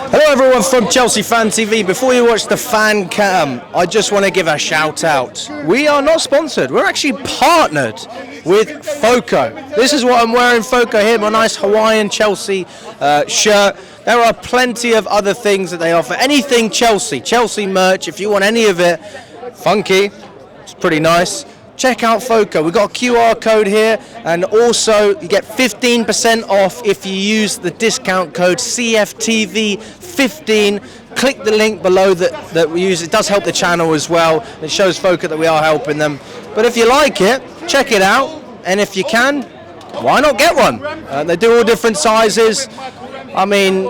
Hello everyone from Chelsea Fan TV. Before you watch the fan cam, I just want to give a shout out. We are not sponsored, we're actually partnered with Foco. This is what I'm wearing, Foco here, my nice Hawaiian Chelsea shirt. There are plenty of other things that they offer. Anything Chelsea merch, if you want any of it, funky, it's pretty nice. Check out Foco. We've got a QR code here, and also you get 15% off if you use the discount code cftvyt. Click the link below that we use. It does help the channel as well. It shows Foco that we are helping them. But if you like it, check it out, and if you can, why not get one? They do all different sizes. I mean,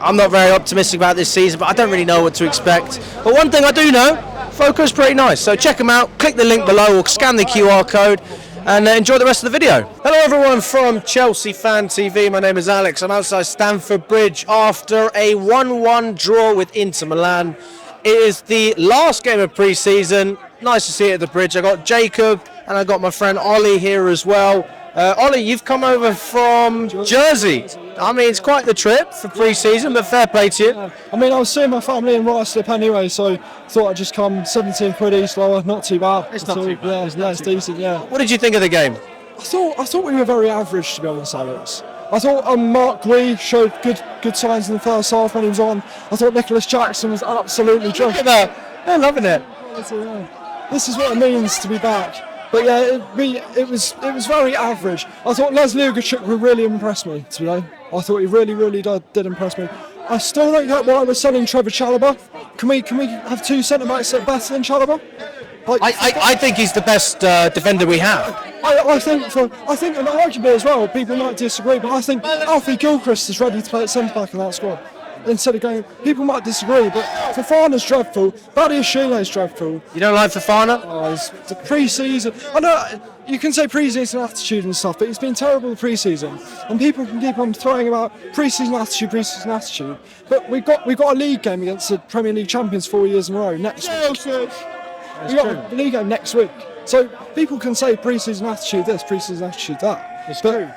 I'm not very optimistic about this season, but I don't really know what to expect. But one thing I do know, Foco's pretty nice, so check them out, click the link below or scan the QR code and enjoy the rest of the video. Hello everyone from Chelsea Fan TV, my name is Alex. I'm outside Stamford Bridge after a 1-1 draw with Inter Milan. It is the last game of pre-season. Nice to see it at the bridge. I got Jacob and I got my friend Ollie here as well. Ollie, you've come over from Jersey. I mean, it's quite the trip for pre-season, but fair play to you. I mean, I was seeing my family in Ruislip anyway, so thought I'd just come 17 quid each lower. Not too bad. It's not too bad. Yeah, it's decent, yeah. What did you think of the game? I thought we were very average, to be honest, Alex. I thought Mark Lee showed good signs in the first half when he was on. I thought Nicholas Jackson was absolutely drunk. Look at that. I'm loving it. This is what it means to be back. But yeah, it was very average. I thought Leslie Ugachuk really impressed me today. I thought he really did impress me. I still don't get why we're selling Trevor Chalobah. Can we have two centre backs that are better than Chalobah? I think he's the best defender we have. I think and arguably as well, people might disagree, but I think Alfie Gilchrist is ready to play at centre back in that squad. Instead of going, people might disagree, but Fofana's dreadful. Badiashile is dreadful. You don't like Fofana? Oh, it's the pre-season. I know you can say pre-season attitude and stuff, but it's been terrible the pre-season, and people can keep on throwing about pre-season attitude. But we got a league game against the Premier League champions 4 years in a row next week. We got a league game next week, so people can say pre-season attitude this, pre-season attitude that. It's true.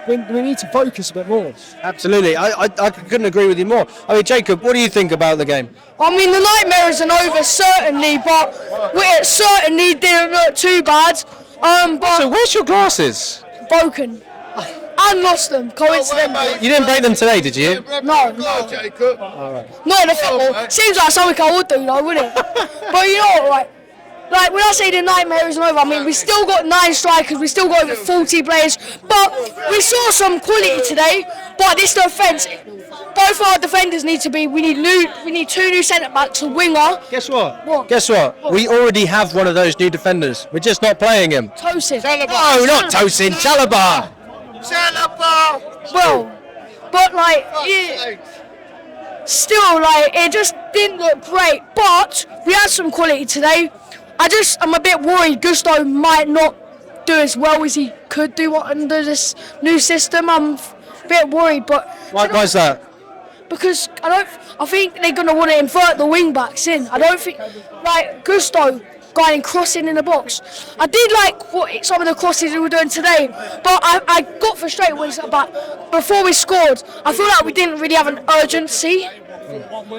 We need to focus a bit more. Absolutely, I couldn't agree with you more. I mean, Jacob, what do you think about the game? I mean, the nightmare isn't over, certainly, but it certainly didn't look too bad. But So where's your glasses? broken. And lost them, coincidentally. You didn't break them today, did you? No. Jacob. All right. Not in the football. Seems like something I would do, though, wouldn't it? But you know what, right? Like, when I say the nightmare isn't over, I mean, we still got 9 strikers, we still got over 40 players, but we saw some quality today, but this defence, both our defenders need to be, we need 2 new centre-backs, a winger. Guess what? What? Guess what? We already have one of those new defenders. We're just not playing him. Tosin. No, not Tosin, Chalobah. Well, but like, still, like, it just didn't look great, but we had some quality today. I'm a bit worried Gusto might not do as well as he could do under this new system. I'm a bit worried, but Why is that? because I think they're going to want to invert the wing backs in. I don't think, like, Gusto going and crossing in the box. I did like some of the crosses we were doing today, but I got frustrated before we scored. I feel like we didn't really have an urgency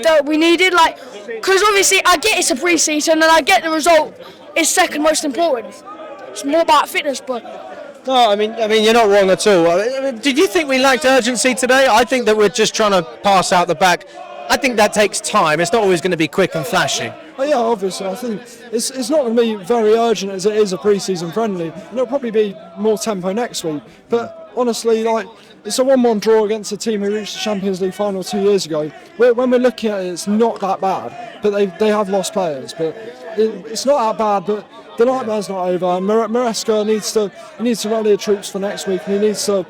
that we needed, like, because obviously I get it's a pre-season and I get the result is second most important. It's more about fitness, but No, I mean, you're not wrong at all. Did you think we lacked urgency today? I think that we're just trying to pass out the back. I think that takes time. It's not always going to be quick and flashy. Oh yeah, obviously. I think it's not going to be very urgent as it is a pre-season friendly. And it'll probably be more tempo next week. But honestly, like, it's a 1-1 draw against a team who reached the Champions League final 2 years ago. When we're looking at it, it's not that bad. But they have lost players. But it's not that bad. But the nightmare's not over. And Maresca needs to rally the troops for next week. And he needs to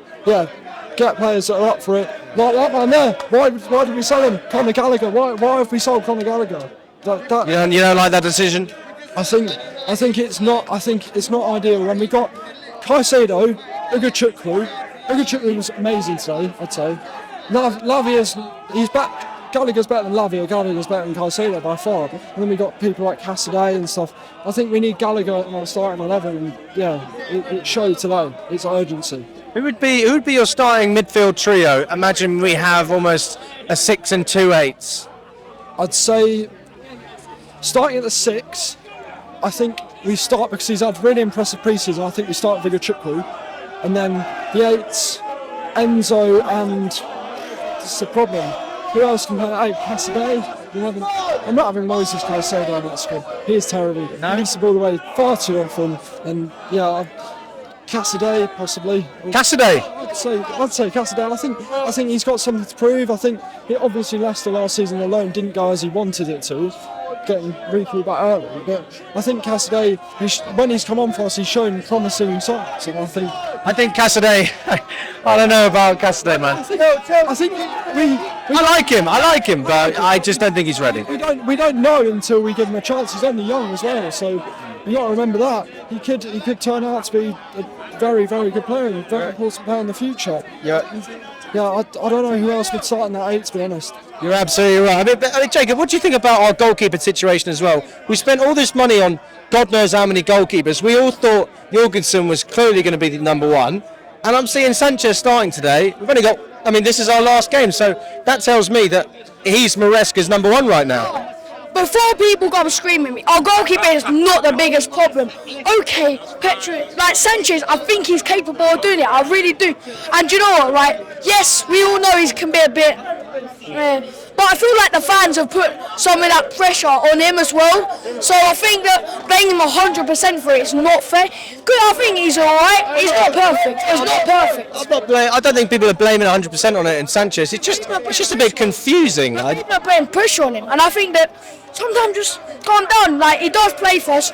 get players that are up for it. Like that man there. Why did we sell him? Conor Gallagher. Why have we sold Conor Gallagher? You don't like that decision? I think it's not ideal. When we got Caicedo, Ugachukwu was amazing today, I'd say. He's back. Gallagher's better than Lavia, Gallagher's better than Caicedo by far. And then we got people like Cassidy and stuff. I think we need Gallagher in our starting 11, and it showed today. It's urgency. Who would be your starting midfield trio? Imagine we have almost a 6 and 2 8s. I'd say starting at the 6, I think we start, because he's had really impressive pre-season, I think we start with Vigachukwu. And then the 8s, Enzo, and this is the problem. Who else can play 8? Cassidy? I'm not having Moses Caicedo on that squad. He is terrible. No? He misses the ball away far too often. And yeah, Cassidy possibly. Cassidy. I'd say Cassidy. I think he's got something to prove. I think obviously Leicester last season alone didn't go as he wanted it to, getting recalled back early. But I think Cassidy, when he's come on for us, he's shown promising signs. And I think Cassidy. I don't know about Cassidy, man. I think I like him, but I just don't think he's ready. We don't know until we give him a chance. He's only young as well, so you got to remember that he could turn out to be a very, very good player and a very important player in the future. Yeah, I don't know who else would start in that 8, to be honest. You're absolutely right. I mean, Jacob, what do you think about our goalkeeper situation as well? We spent all this money on God knows how many goalkeepers. We all thought Jorgensen was clearly going to be the number one, and I'm seeing Sanchez starting today. We've only got, I mean, this is our last game, so that tells me that he's Maresca's number one right now. Before people go screaming at me, our goalkeeper is not the biggest problem. Okay, Sanchez, I think he's capable of doing it. I really do. And you know what, right? Yes, we all know he can be a bit. But I feel like the fans have put some of that pressure on him as well. So I think that blaming him 100% for it is not fair. Good, I think he's alright. He's not perfect. He's not perfect. I don't think people are blaming 100% on it in Sanchez. It's just a bit confusing. People are putting pressure on him, and I think that sometimes just calm down. Like, he does play for us.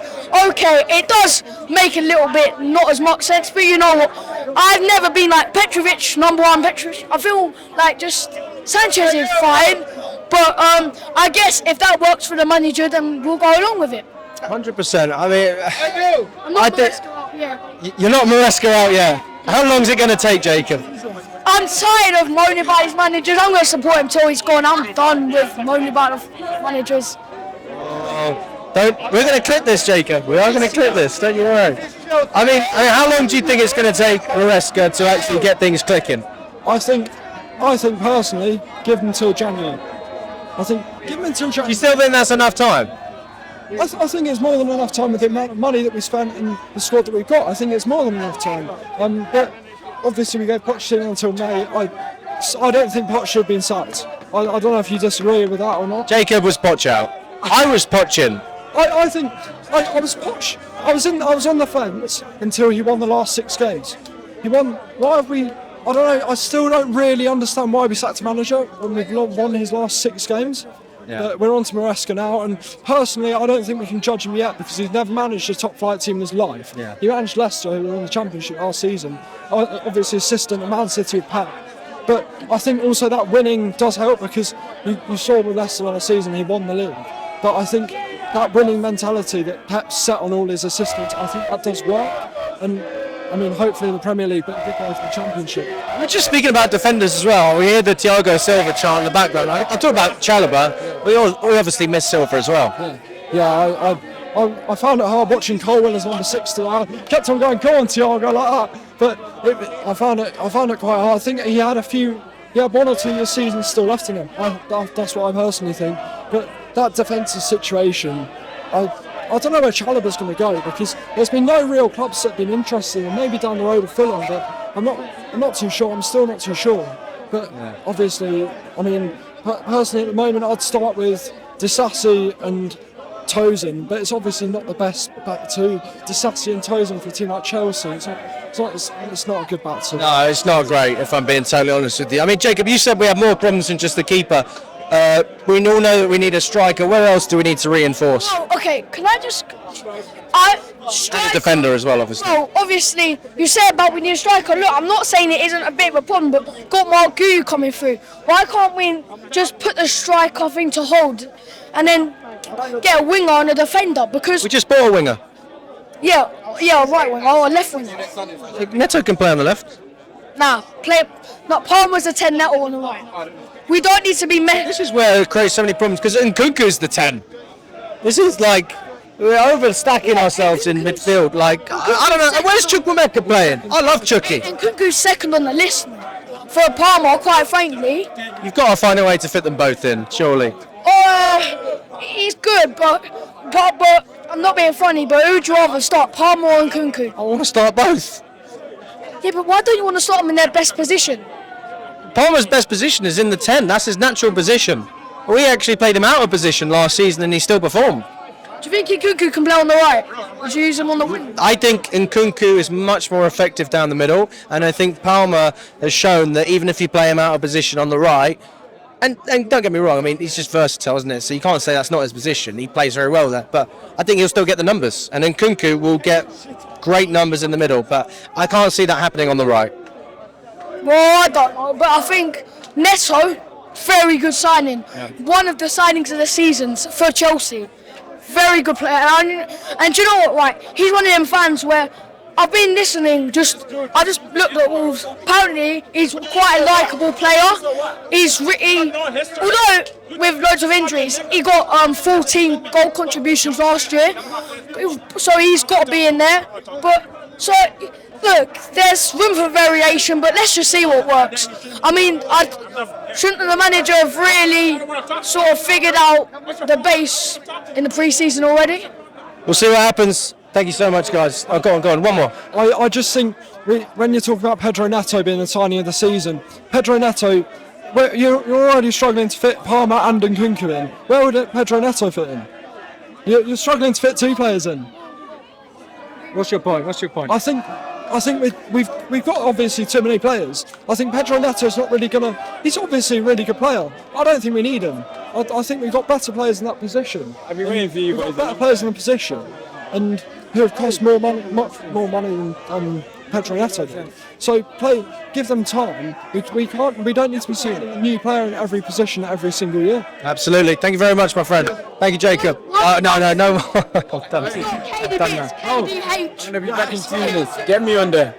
Okay, it does make a little bit not as much sense, but you know what? I've never been like Petrovic, number one Petrovic. I feel like just Sanchez is fine, but I guess if that works for the manager, then we'll go along with it. 100%. I mean, I'm not Maresca out yet. You're not Maresca out yet. How long is it going to take, Jacob? I'm tired of moaning about his managers. I'm going to support him till he's gone. I'm done with moaning about the managers. We're going to clip this, Jacob. We are going to clip this. Don't you worry. I mean, how long do you think it's going to take Maresca to actually get things clicking? I think personally, give him till January. Give him until January. Do you still think that's enough time? I think it's more than enough time with the amount of money that we spent and the squad that we've got. I think it's more than enough time. But obviously we gave Pochettino until May. I don't think Poch should have been sacked. I don't know if you disagree with that or not. Jacob was Poch out. I was Poch in. I think I was Poch. I was on the fence until he won the last 6 games. He won. Why have we? I don't know. I still don't really understand why we sacked a manager when we've won his last 6 games. Yeah. But we're on to Maresca now, and personally, I don't think we can judge him yet because he's never managed a top-flight team in his life. Yeah. He managed Leicester, who were in the Championship last season. Obviously, assistant at Man City with Pep. But I think also that winning does help because you saw with Leicester last season, he won the league. But I think that winning mentality that Pep set on all his assistants, I think that does work. And I mean, hopefully in the Premier League, but a good guy for the Championship. We're just speaking about defenders as well. We hear the Thiago Silva chant in the background. I talk about Chalobah. We obviously miss Silva as well. Yeah, I found it hard watching Colwell as number 6 today. I kept on going, go on Thiago, like that. But I found it quite hard. I think he had 1 or 2 years season still left in him. That's what I personally think. But that defensive situation, I don't know where Chalobah's going to go because there's been no real clubs that have been interested, and maybe down the road of Fulham, but I'm not too sure. I'm still not too sure. But obviously, I mean, personally at the moment, I'd start with Disasi and Tosin, but it's obviously not the best back two. Disasi and Tosin for a team like Chelsea, it's not a good back two. No, it's not great, if I'm being totally honest with you. I mean, Jacob, you said we have more problems than just the keeper. We all know that we need a striker. Where else do we need to reinforce? Oh, okay, can I just... And a defender as well, obviously. Well, obviously, you said about we need a striker. Look, I'm not saying it isn't a bit of a problem, but got Mark Guyu coming through. Why can't we just put the striker thing to hold and then get a winger and a defender? Because we just bought a winger. Yeah, a right winger or a left winger. Neto can play on the left. Palmer's a 10, Neto on the right. We don't need to be This is where it creates so many problems because Nkunku's the 10. This is like, We're overstacking ourselves in midfield. Like, I don't know. Where's Chukwuemeka playing? I love Chucky. And Nkunku's second on the list for Palmer, quite frankly. You've got to find a way to fit them both in, surely. He's good, but I'm not being funny, but who'd you rather start, Palmer or Nkunku? I want to start both. Yeah, but why don't you want to start them in their best position? Palmer's best position is in the 10. That's his natural position. We actually played him out of position last season and he still performed. Do you think Nkunku can play on the right? Would you use him on the wing? I think Nkunku is much more effective down the middle, and I think Palmer has shown that even if you play him out of position on the right, and don't get me wrong, I mean, he's just versatile, isn't it? So you can't say that's not his position. He plays very well there, but I think he'll still get the numbers, and Nkunku will get great numbers in the middle, but I can't see that happening on the right. Well, I don't know, but I think Neto, very good signing. Yeah. One of the signings of the seasons for Chelsea. Very good player, and do you know what? Right, he's one of them fans where I've been listening. I just looked at Wolves. Apparently, he's quite a likeable player. Although with loads of injuries, he got 14 goal contributions last year, so he's got to be in there. Look, there's room for variation, but let's just see what works. I mean, shouldn't the manager have really sort of figured out the base in the pre-season already? We'll see what happens. Thank you so much, guys. Oh, go on, one more. I just think when you're talking about Pedro Neto being the signing of the season, Pedro Neto, you're already struggling to fit Palmer and Nkunku in. Where would Pedro Neto fit in? You're struggling to fit two players in. What's your point? I think we've got obviously too many players. I think Pedro Neto's not really he's obviously a really good player. I don't think we need him. I think we've got better players in that position. I've been waiting for you. We've got better players in the position, and who have cost more money, much more money than Pedro Neto did. So give them time. We don't need to be seeing a new player in every position every single year. Absolutely. Thank you very much, my friend. Thank you, Jacob. No. I'm done now. KDB. I'm gonna be back in 2 minutes. Get me on there.